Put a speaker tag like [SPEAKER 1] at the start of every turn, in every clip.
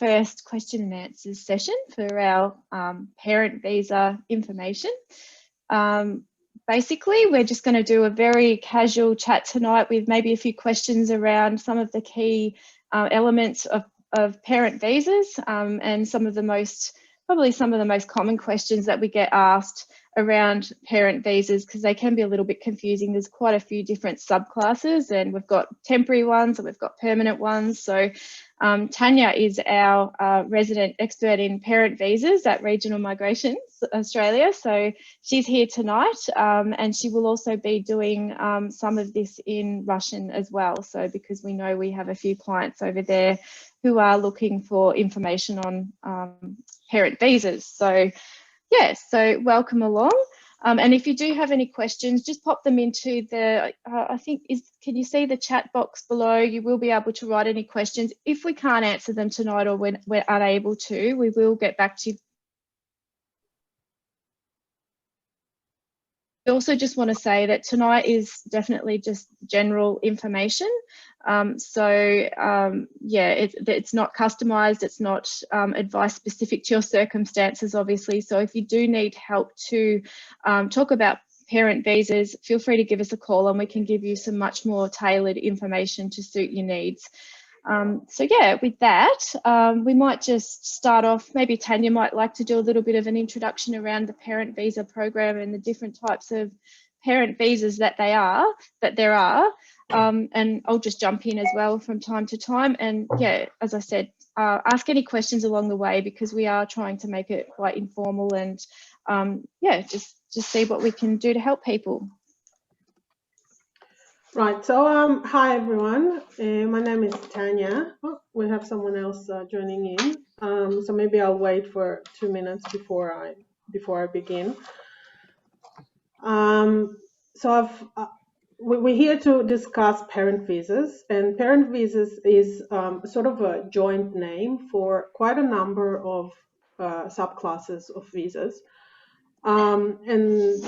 [SPEAKER 1] first question and answers session for our parent visa information. Basically, we're just going to do a very casual chat tonight with maybe a few questions around some of the key elements of parent visas and probably some of the most common questions that we get asked around parent visas, because they can be a little bit confusing. There's quite a few different subclasses, and we've got temporary ones and we've got permanent ones. So Tanya is our resident expert in parent visas at Regional Migrations Australia. So she's here tonight, and she will also be doing some of this in Russian as well. So because we know we have a few clients over there who are looking for information on parent visas. So yeah, so welcome along. And if you do have any questions, just pop them into the, can you see the chat box below? You will be able to write any questions. If we can't answer them tonight or we're unable to, we will get back to you. I also just want to say that tonight is definitely just general information. Yeah, it's not customized, it's not advice specific to your circumstances, obviously. So if you do need help to talk about parent visas, feel free to give us a call and we can give you some much more tailored information to suit your needs. So yeah, with that, we might just start off. Maybe Tanya might like to do a little bit of an introduction around the parent visa program and the different types of parent visas that there are. And I'll just jump in as well from time to time. And yeah, as I said, ask any questions along the way, because we are trying to make it quite informal and yeah, just see what we can do to help people.
[SPEAKER 2] Right, so hi everyone, my name is Tanya. Oh, we have someone else joining in, so maybe I'll wait for 2 minutes before I begin. So we're here to discuss parent visas, and parent visas is sort of a joint name for quite a number of subclasses of visas, and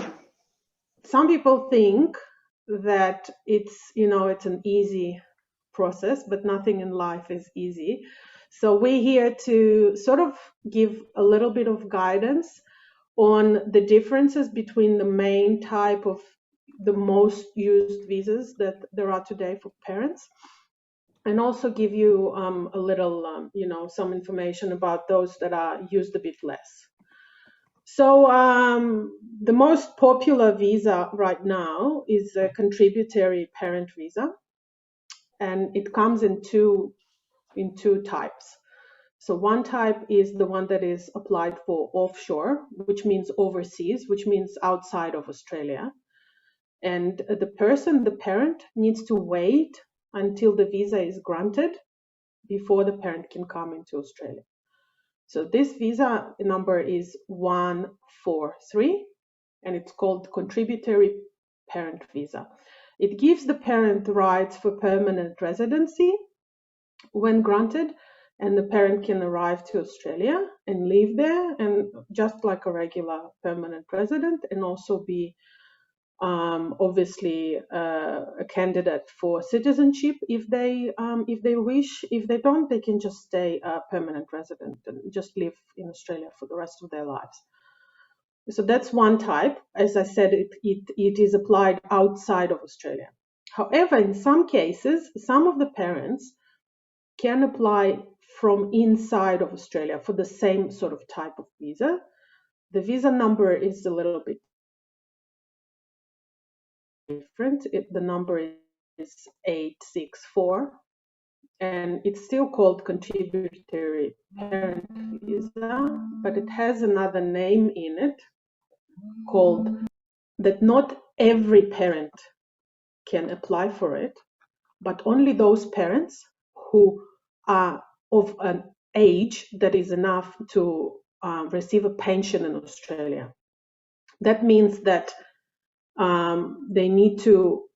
[SPEAKER 2] some people think that it's an easy process, but nothing in life is easy. So we're here to sort of give a little bit of guidance on the differences between the main type of the most used visas that there are today for parents, and also give you a little some information about those that are used a bit less. So the most popular visa right now is a contributory parent visa, and it comes in two types. So one type is the one that is applied for offshore, which means overseas, which means outside of Australia. And the parent, needs to wait until the visa is granted before the parent can come into Australia. So this visa number is 143, and it's called contributory parent visa. It gives the parent rights for permanent residency when granted, and the parent can arrive to Australia and live there, and just like a regular permanent resident, and also be obviously a candidate for citizenship if they wish. If they don't, they can just stay a permanent resident and just live in Australia for the rest of their lives. So that's one type. As I said, it is applied outside of Australia. However, in some cases, some of the parents can apply from inside of Australia for the same sort of type of visa. The visa number is a little bit different. The number is 864, and it's still called contributory parent visa, but it has another name in it called that not every parent can apply for it, but only those parents who are of an age that is enough to receive a pension in Australia. That means that they need to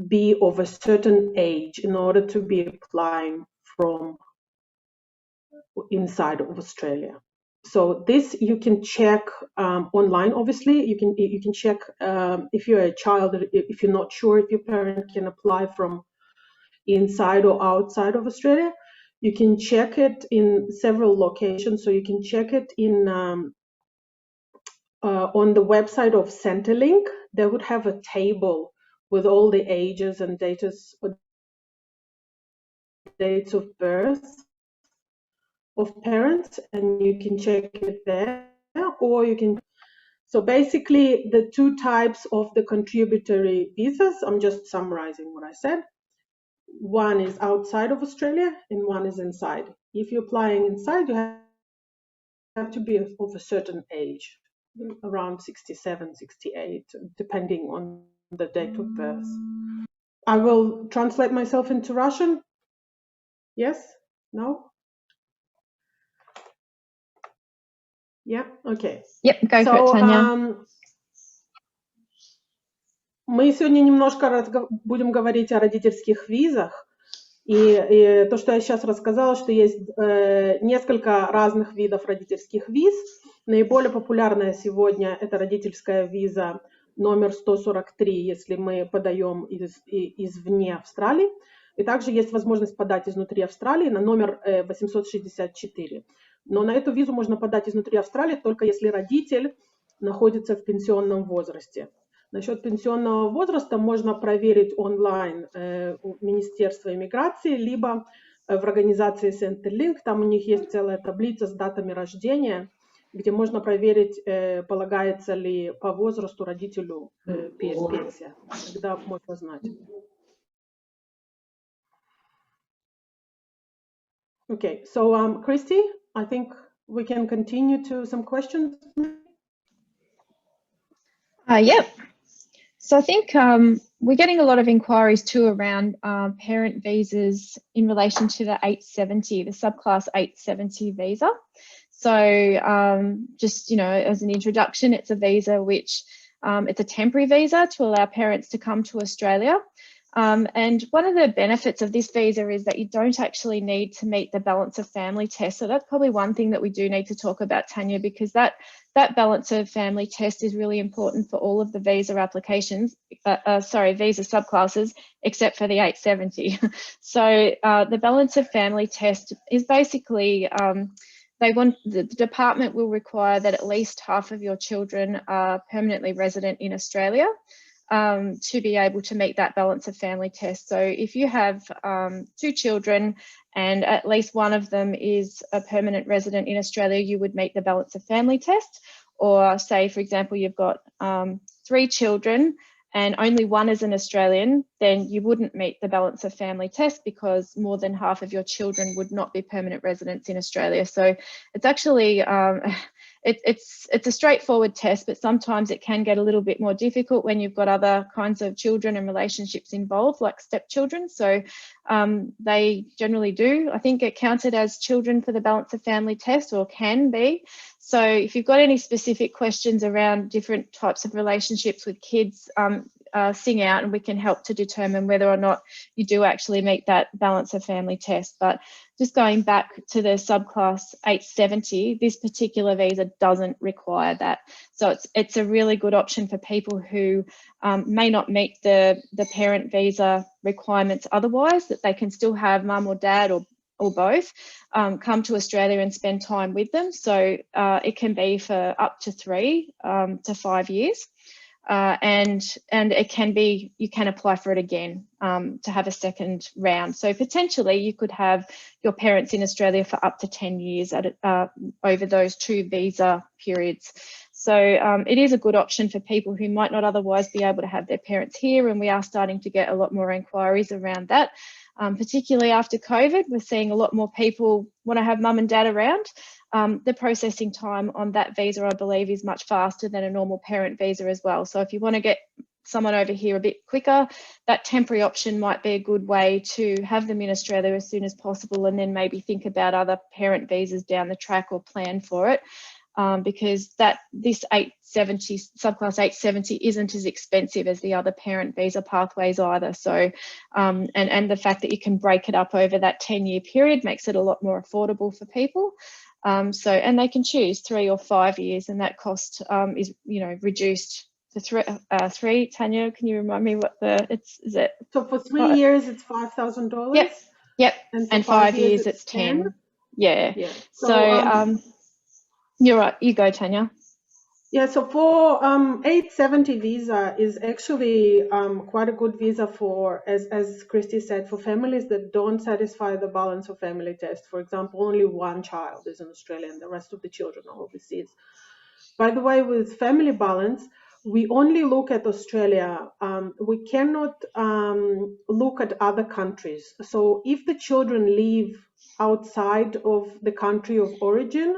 [SPEAKER 2] be of a certain age in order to be applying from inside of Australia. So this you can check online. Obviously, you can check if you're a child, if you're not sure if your parent can apply from inside or outside of Australia. You can check it in several locations. So you can check it in on the website of Centrelink. They would have a table with all the ages and dates of birth of parents, and you can check it there, or you can. So basically, the two types of the contributory visas, I'm just summarizing what I said. One is outside of Australia and one is inside. If you're applying inside, you have to be of a certain age, around 67, 68, depending on the date of birth. I will translate myself into Russian. Yes? No? Yeah? Okay.
[SPEAKER 1] Yep, go for it, Tanya.
[SPEAKER 2] Мы сегодня немножко будем говорить о родительских визах. И то, что я сейчас рассказала, что есть несколько разных видов родительских виз. Наиболее популярная сегодня это родительская виза номер 143, если мы подаем извне Австралии. И также есть возможность подать изнутри Австралии на номер 864. Но на эту визу можно подать изнутри Австралии только если родитель находится в пенсионном возрасте. Насчет пенсионного возраста можно проверить онлайн у Министерства иммиграции, либо в организации Centrelink. Там у них есть целая таблица с датами рождения, где можно проверить, полагается ли по возрасту родителю пенсия. Тогда можно знать. Okay, so Christy, I think we can continue to some questions.
[SPEAKER 1] Yep. So I think we're getting a lot of inquiries too around parent visas in relation to the 870, the subclass 870 visa. So just, as an introduction, it's a visa which it's a temporary visa to allow parents to come to Australia. And one of the benefits of this visa is that you don't actually need to meet the balance of family test. So that's probably one thing that we do need to talk about, Tanya, because that balance of family test is really important for all of the visa applications, visa subclasses, except for the 870. So the balance of family test is basically, the department will require that at least half of your children are permanently resident in Australia to be able to meet that balance of family test. So if you have 2 children and at least one of them is a permanent resident in Australia, you would meet the balance of family test. Or say, for example, you've got 3 children and only one is an Australian, then you wouldn't meet the balance of family test because more than half of your children would not be permanent residents in Australia. So it's actually, it's a straightforward test, but sometimes it can get a little bit more difficult when you've got other kinds of children and relationships involved, like stepchildren. So they generally do, I think, get counted as children for the balance of family test, or can be. So if you've got any specific questions around different types of relationships with kids, sing out and we can help to determine whether or not you do actually meet that balance of family test. But just going back to the subclass 870, this particular visa doesn't require that. So it's a really good option for people who may not meet the parent visa requirements otherwise, that they can still have mum or dad or both come to Australia and spend time with them. So it can be for up to 3 to 5 years. And it can be, you can apply for it again to have a second round. So potentially you could have your parents in Australia for up to 10 years over those 2 visa periods. So it is a good option for people who might not otherwise be able to have their parents here, and we are starting to get a lot more inquiries around that. Particularly after COVID, we're seeing a lot more people want to have mum and dad around. The processing time on that visa, I believe, is much faster than a normal parent visa as well. So if you want to get someone over here a bit quicker, that temporary option might be a good way to have them in Australia as soon as possible, and then maybe think about other parent visas down the track or plan for it. Because this 870, subclass 870 isn't as expensive as the other parent visa pathways either. So, and the fact that you can break it up over that 10-year period makes it a lot more affordable for people. So, and they can choose 3 or 5 years, and that cost is, reduced to 3. Tanya, can you remind me what is it?
[SPEAKER 2] So for 3 years, it's $5,000?
[SPEAKER 1] Yes. Yep.
[SPEAKER 2] And for
[SPEAKER 1] And
[SPEAKER 2] 5
[SPEAKER 1] 5 years it's 10. Yeah.
[SPEAKER 2] Yeah.
[SPEAKER 1] So you're right. You go, Tanya.
[SPEAKER 2] Yeah, so for 870 visa is actually quite a good visa for, as Christy said, for families that don't satisfy the balance of family test. For example, only one child is in Australia and the rest of the children are overseas. By the way, with family balance, we only look at Australia. We cannot look at other countries. So if the children live outside of the country of origin,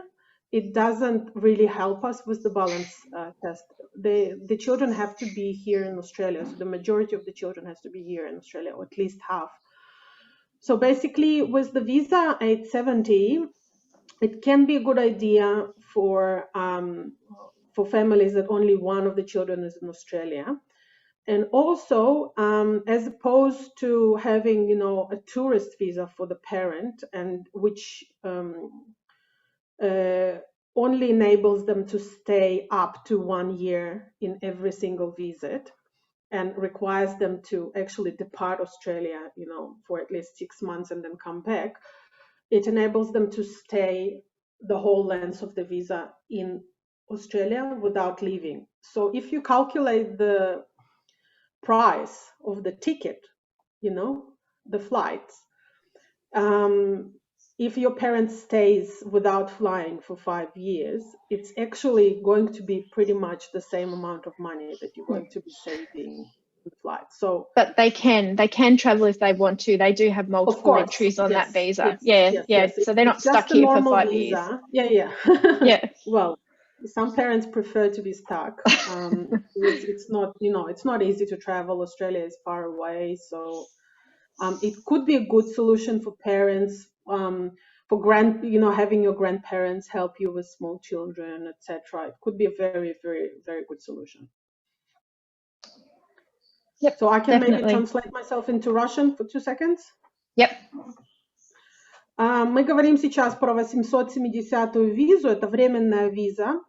[SPEAKER 2] it doesn't really help us with the balance test. The children have to be here in Australia. So the majority of the children has to be here in Australia, or at least half. So basically with the visa 870, it can be a good idea for families that only one of the children is in Australia. And also, as opposed to having, a tourist visa for the parent, and which only enables them to stay up to 1 year in every single visit, and requires them to actually depart Australia, for at least 6 months and then come back. It enables them to stay the whole length of the visa in Australia without leaving. So if you calculate the price of the ticket, the flights, if your parent stays without flying for 5 years, it's actually going to be pretty much the same amount of money that you're going to be saving on flights. So,
[SPEAKER 1] but they can travel if they want to. They do have multiple entries on that visa. Yes. So they're not stuck here for 5 years.
[SPEAKER 2] Yeah.
[SPEAKER 1] Yeah.
[SPEAKER 2] Well, some parents prefer to be stuck. It's not, it's not easy to travel. Australia is far away, so it could be a good solution for parents, for having your grandparents help you with small children, etc. It could be a very, very, very good solution.
[SPEAKER 1] Yep.
[SPEAKER 2] So I can
[SPEAKER 1] definitely.
[SPEAKER 2] maybe translate myself into Russian for 2 seconds.
[SPEAKER 1] Yep.
[SPEAKER 2] Мы говорим сейчас про 870-ю визу. Это временная виза.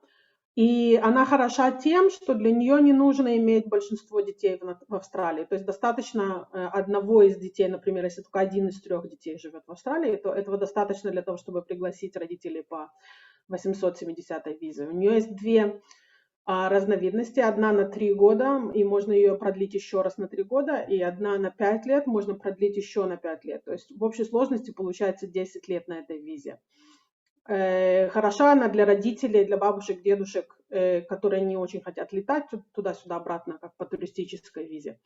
[SPEAKER 2] И она хороша тем, что для нее не нужно иметь большинство детей в Австралии. То есть достаточно одного из детей, например, если только 1 из 3 детей живет в Австралии, то этого достаточно для того, чтобы пригласить родителей по 870-й визе. У нее есть 2 разновидности. Одна на 3 года, и можно ее продлить еще раз на 3 года, и одна на 5 лет, можно продлить еще на 5 лет. То есть в общей сложности получается 10 лет на этой визе. Хороша она для родителей, для бабушек, дедушек, которые не очень хотят летать туда-сюда обратно, как по туристической визе.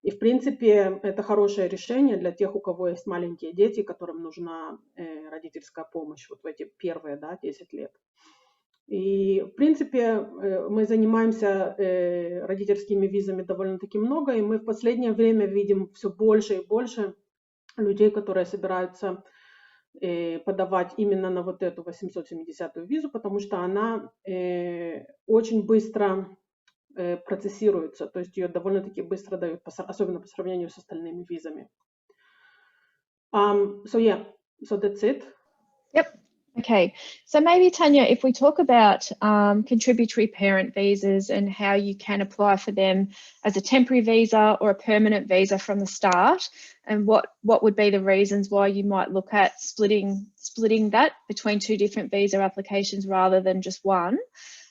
[SPEAKER 2] И, в принципе, это хорошее решение для тех, у кого есть маленькие дети, которым нужна родительская помощь вот в эти первые 10 лет. И, в принципе, мы занимаемся родительскими визами довольно-таки много, и мы в последнее время видим все больше и больше людей, которые собираются подавать именно на вот эту 870-ю визу, потому что она очень быстро процессируется, то есть ее довольно-таки быстро дают, особенно по сравнению с остальными визами. So that's it.
[SPEAKER 1] Yep. Okay, so maybe Tanya, if we talk about contributory parent visas and how you can apply for them as a temporary visa or a permanent visa from the start, and what would be the reasons why you might look at splitting that between 2 different visa applications rather than just one,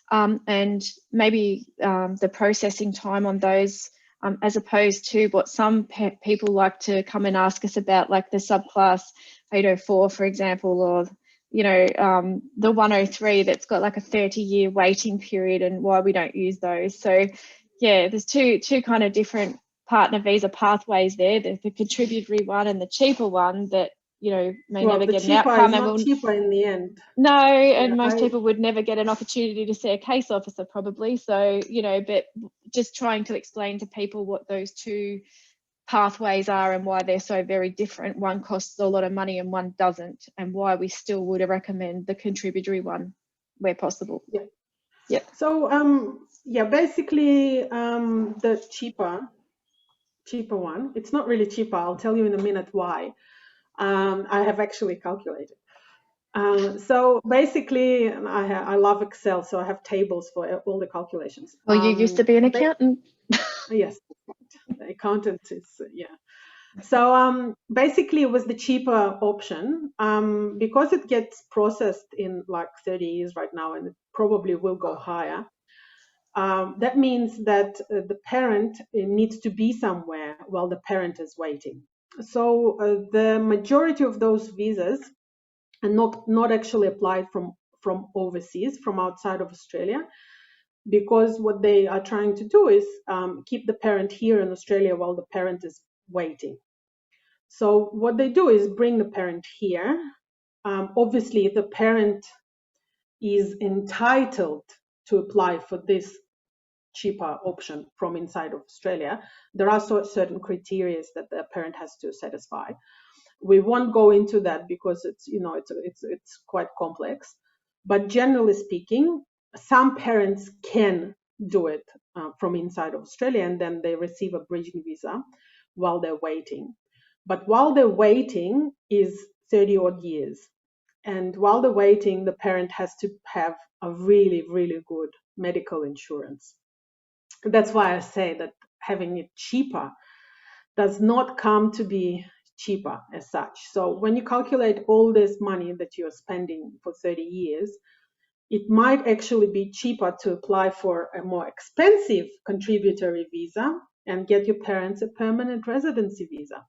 [SPEAKER 1] and maybe the processing time on those, as opposed to what some people like to come and ask us about, like the subclass 804, for example, or the 103 that's got like a 30-year waiting period, and why we don't use those. So yeah, there's two kind of different partner visa pathways there. There's the contributory one and the cheaper one that may never get an outcome.
[SPEAKER 2] Is not cheaper in the end.
[SPEAKER 1] No, and most people would never get an opportunity to see a case officer probably. So, but just trying to explain to people what those 2 pathways are and why they're so very different. One costs a lot of money and one doesn't, and why we still would recommend the contributory one where possible.
[SPEAKER 2] Yeah. So basically the cheaper one, it's not really cheaper. I'll tell you in a minute why. I have actually calculated. So basically, I love Excel, so I have tables for all the calculations.
[SPEAKER 1] Well, you used to be an accountant.
[SPEAKER 2] Yes, the accountant is, So basically, it was the cheaper option because it gets processed in like 30 years right now, and it probably will go higher. That means that the parent needs to be somewhere while the parent is waiting. So the majority of those visas are not actually applied from overseas, from outside of Australia, because what they are trying to do is keep the parent here in Australia while the parent is waiting. So what they do is bring the parent here. Obviously, the parent is entitled to apply for this cheaper option from inside of Australia. There are certain criteria that the parent has to satisfy. We won't go into that because it's quite complex. But generally speaking, some parents can do it from inside of Australia, and then they receive a bridging visa while they're waiting. But while they're waiting is 30 odd years. And while they're waiting, the parent has to have a really, really good medical insurance. That's why I say that having it cheaper does not come to be cheaper as such. So when you calculate all this money that you're spending for 30 years, it might actually be cheaper to apply for a more expensive contributory visa and get your parents a permanent residency visa,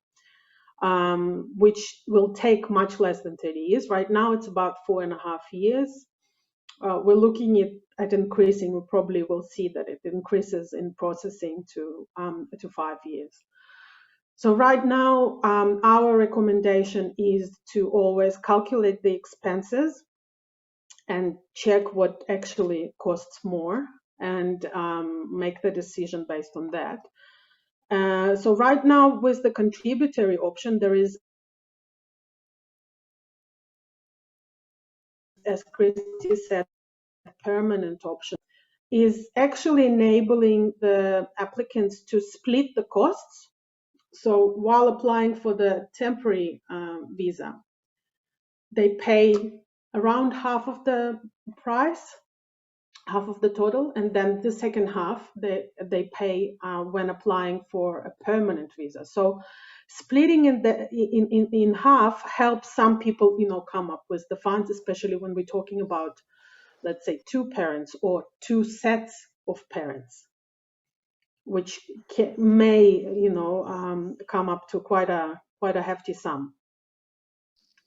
[SPEAKER 2] which will take much less than 30 years. Right now, it's about 4.5 years. We're looking at increasing. We probably will see that it increases in processing to 5 years. So right now, our recommendation is to always calculate the expenses and check what actually costs more and make the decision based on that. So right now, with the contributory option, there is, as Christy said, a permanent option is actually enabling the applicants to split the costs. So while applying for the temporary visa, they pay around half of the price, half of the total, and then the second half they pay when applying for a permanent visa. So splitting in half helps some people, come up with the funds, especially when we're talking about, let's say, two parents or two sets of parents, which may, come up to quite a hefty sum.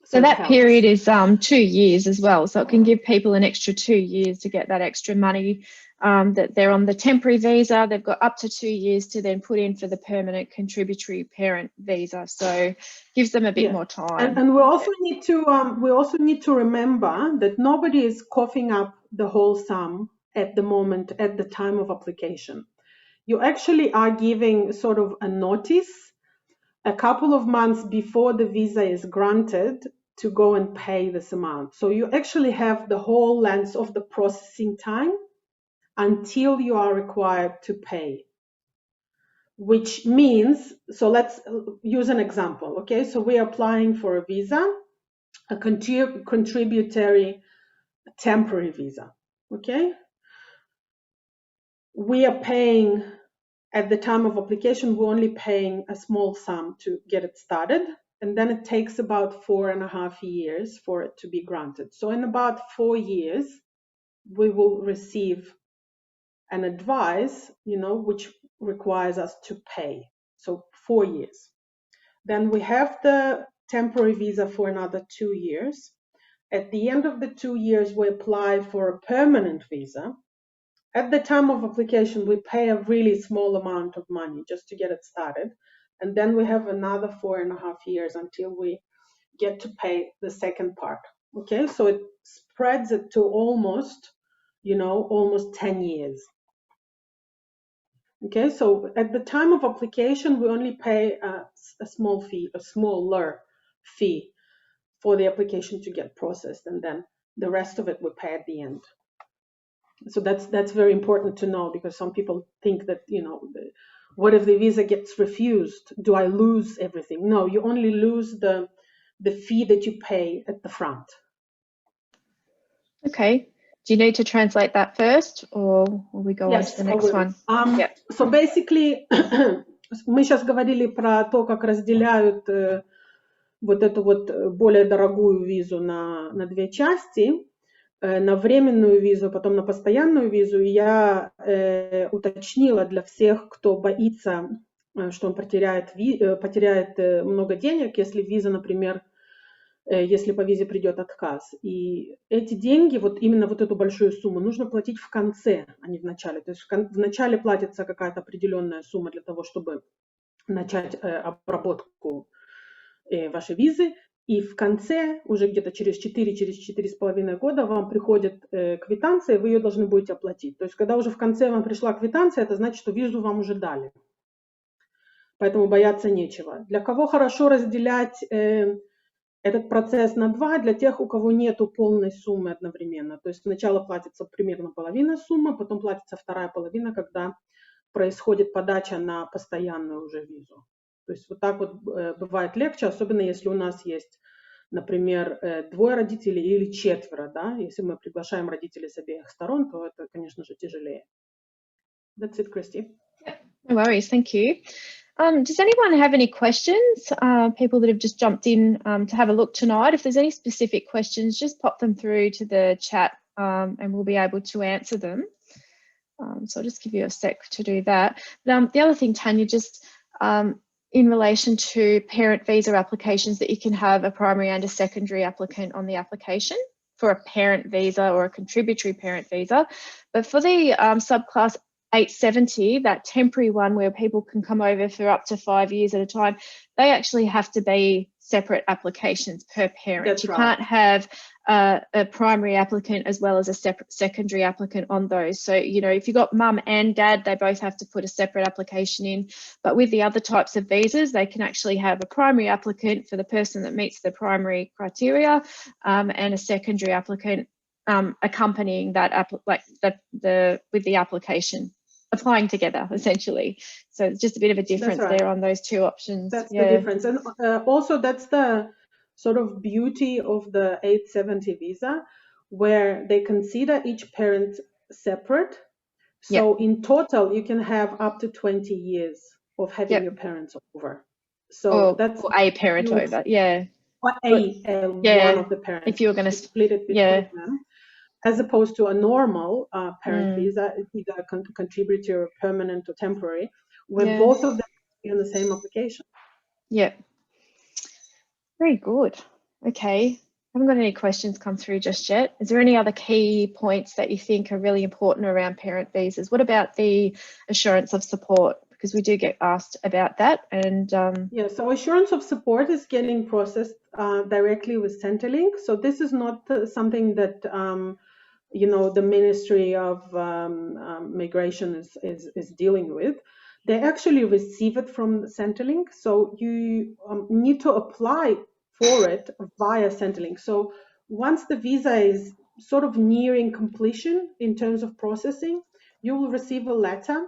[SPEAKER 1] So that period is 2 years as well. So it can give people an extra 2 years to get that extra money that they're on the temporary visa. They've got up to 2 years to then put in for the permanent contributory parent visa. So gives them a bit more time.
[SPEAKER 2] And we also need to remember that nobody is coughing up the whole sum at the moment, at the time of application. You actually are giving sort of a notice a couple of months before the visa is granted to go and pay this amount. So you actually have the whole length of the processing time until you are required to pay. Which means, so let's use an example, okay? So we are applying for a visa, a contributory temporary visa, okay? We are paying, at the time of application, we're only paying a small sum to get it started, and then it takes about 4.5 years for it to be granted. So in about 4 years, we will receive an advice, which requires us to pay. So 4 years. Then we have the temporary visa for another 2 years. At the end of the 2 years, we apply for a permanent visa. At the time of application, we pay a really small amount of money just to get it started. And then we have another 4.5 years until we get to pay the second part. Okay, so it spreads it to almost 10 years. Okay, so at the time of application, we only pay a smaller fee for the application to get processed, and then the rest of it we pay at the end. So that's very important to know, because some people think that, what if the visa gets refused? Do I lose everything? No, you only lose the fee that you pay at the front.
[SPEAKER 1] Okay. Do you need to translate that first, or will we go on to the next one?
[SPEAKER 2] So basically, Мы сейчас говорили про то, как разделяют вот эту вот более дорогую визу на две части, на временную визу, потом на постоянную визу. И я уточнила для всех, кто боится, что он потеряет много денег, если виза, например, если по визе придет отказ. И эти деньги, вот именно вот эту большую сумму, нужно платить в конце, а не в начале. То есть в начале платится какая-то определенная сумма для того, чтобы начать обработку вашей визы, и в конце, уже где-то через 4,5 года вам приходит квитанция, и вы ее должны будете оплатить. То есть когда уже в конце вам пришла квитанция, это значит, что визу вам уже дали. Поэтому бояться нечего. Для кого хорошо разделять этот процесс на два? Для тех, у кого нету полной суммы одновременно. То есть сначала платится примерно половина суммы, потом платится вторая половина, когда происходит подача на постоянную уже визу. То есть вот так вот бывает легче, особенно если у нас есть, например, двое родителей или четверо, да, если мы приглашаем родителей с обеих сторон, то это, конечно же, тяжелее. That's it, Christy.
[SPEAKER 1] No worries, thank you. Does anyone have any questions? People that have just jumped in to have a look tonight, if there's any specific questions, just pop them through to the chat and we'll be able to answer them. So I'll just give you a sec to do that. But, the other thing, Tanya, just in relation to parent visa applications, that you can have a primary and a secondary applicant on the application for a parent visa or a contributory parent visa. But for the subclass 870, that temporary one where people can come over for up to 5 years at a time, they actually have to be separate applications per parent.
[SPEAKER 2] That's
[SPEAKER 1] you
[SPEAKER 2] right.
[SPEAKER 1] Can't have a primary applicant as well as a separate secondary applicant on those. So, you know, if you've got mum and dad, they both have to put a separate application in. But with the other types of visas, they can actually have a primary applicant for the person that meets the primary criteria and a secondary applicant accompanying that with the application, applying together essentially. So it's just a bit of a difference
[SPEAKER 2] right.
[SPEAKER 1] there on those two options.
[SPEAKER 2] That's the difference. And also that's the sort of beauty of the 870 visa, where they consider each parent separate. So in total, you can have up to 20 years of having your parents over. So that's
[SPEAKER 1] or a parent over, yeah.
[SPEAKER 2] Or one of the parents.
[SPEAKER 1] If you're going to
[SPEAKER 2] split it between them, as opposed to a normal parent visa, either contributory or permanent or temporary, where both of them are on the same application.
[SPEAKER 1] Yeah. Very good. Okay. Haven't got any questions come through just yet. Is there any other key points that you think are really important around parent visas? What about the assurance of support? Because we do get asked about that. And
[SPEAKER 2] so assurance of support is getting processed directly with Centrelink. So this is not something that you know, the Ministry of Migration is dealing with. They actually receive it from Centrelink. So you need to apply for it via Centrelink. So once the visa is sort of nearing completion in terms of processing, you will receive a letter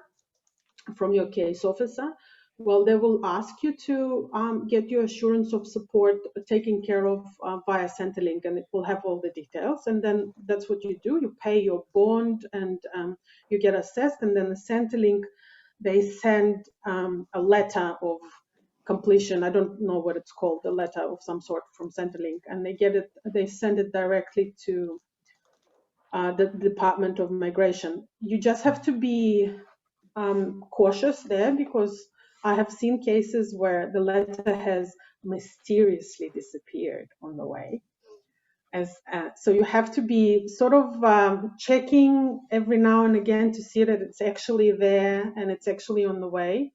[SPEAKER 2] from your case officer. Well, they will ask you to get your assurance of support taken care of via Centrelink, and it will have all the details. And then that's what you do. You pay your bond and you get assessed, and then the Centrelink, they send a letter of completion. I don't know what it's called, a letter of some sort from Centrelink, and they send it directly to the Department of Migration. You just have to be cautious there, because I have seen cases where the letter has mysteriously disappeared on the way. So you have to be sort of checking every now and again to see that it's actually there and it's actually on the way.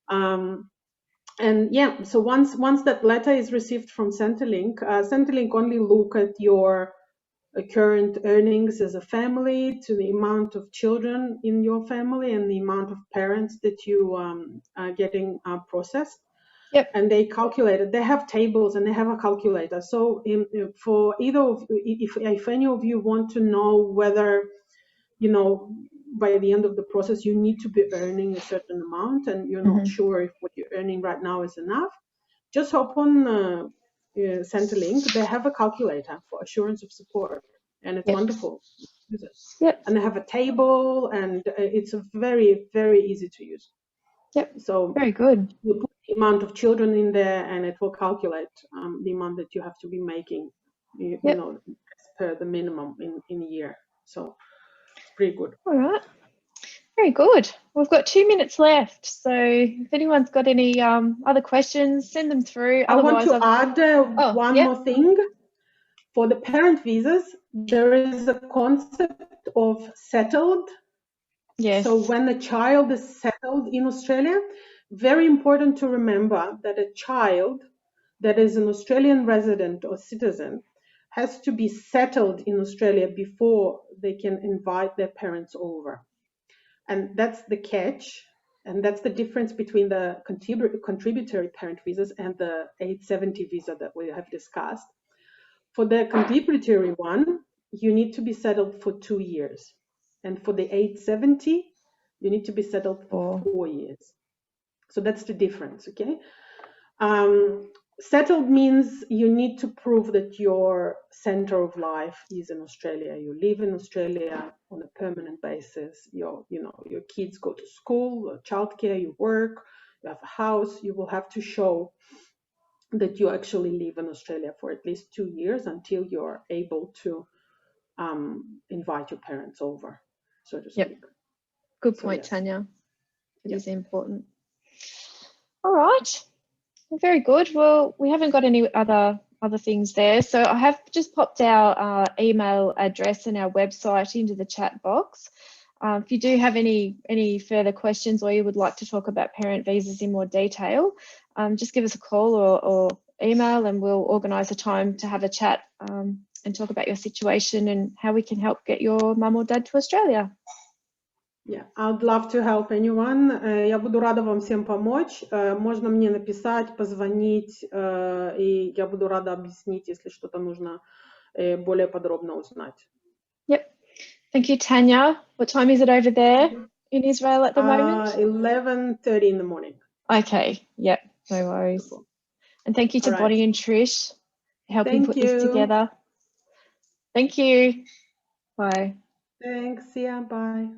[SPEAKER 2] And yeah, so once that letter is received from Centrelink, Centrelink only look at your current earnings as a family, to the amount of children in your family and the amount of parents that you are getting processed.
[SPEAKER 1] Yep.
[SPEAKER 2] And they calculate it. They have tables and they have a calculator. So for either of you, if any of you want to know whether, you know, by the end of the process you need to be earning a certain amount and you're not sure if what you're earning right now is enough, just hop on Centrelink. They have a calculator for assurance of support, and it's wonderful.
[SPEAKER 1] Yep.
[SPEAKER 2] And they have a table, and it's very, very easy to use.
[SPEAKER 1] Yep.
[SPEAKER 2] So
[SPEAKER 1] Very good.
[SPEAKER 2] you put the amount of children in there, and it will calculate the amount that you have to be making, you
[SPEAKER 1] Yep.
[SPEAKER 2] know, as per the minimum in a year. So it's pretty good.
[SPEAKER 1] All right. Very good. We've got 2 minutes left. So if anyone's got any other questions, send them through.
[SPEAKER 2] I want
[SPEAKER 1] Otherwise,
[SPEAKER 2] to add one
[SPEAKER 1] yep.
[SPEAKER 2] more thing. For the parent visas, there is a concept of settled.
[SPEAKER 1] Yes.
[SPEAKER 2] So when a child is settled in Australia, very important to remember that a child that is an Australian resident or citizen has to be settled in Australia before they can invite their parents over. And that's the catch. And that's the difference between the contributory parent visas and the 870 visa that we have discussed. For the contributory one, you need to be settled for 2 years. And for the 870, you need to be settled for 4 years. So that's the difference, okay? Settled means you need to prove that your center of life is in Australia. You live in Australia on a permanent basis. Your kids go to school, childcare, you work, you have a house. You will have to show that you actually live in Australia for at least 2 years until you're able to invite your parents over, so to speak.
[SPEAKER 1] Yep. Good point, yes. Tanya. It is important. All right. Well, very good. Well, we haven't got any other things there. So I have just popped our email address and our website into the chat box. If you do have any further questions or you would like to talk about parent visas in more detail, just give us a call or email and we'll organise a time to have a chat and talk about your situation and how we can help get your mum or dad to Australia.
[SPEAKER 2] Yeah, I'd love to help anyone. Я буду рада вам всем помочь. Можно мне написать, позвонить, и я буду рада объяснить, если что-то нужно более подробно узнать.
[SPEAKER 1] Yep. Thank you, Tanya. What time is it over there in Israel at the moment?
[SPEAKER 2] 11:30 in the morning.
[SPEAKER 1] Okay. Yep. No worries. Cool. And thank you to Bonnie and Trish for helping put this together. Thank you. Bye.
[SPEAKER 2] Thanks. Yeah, bye.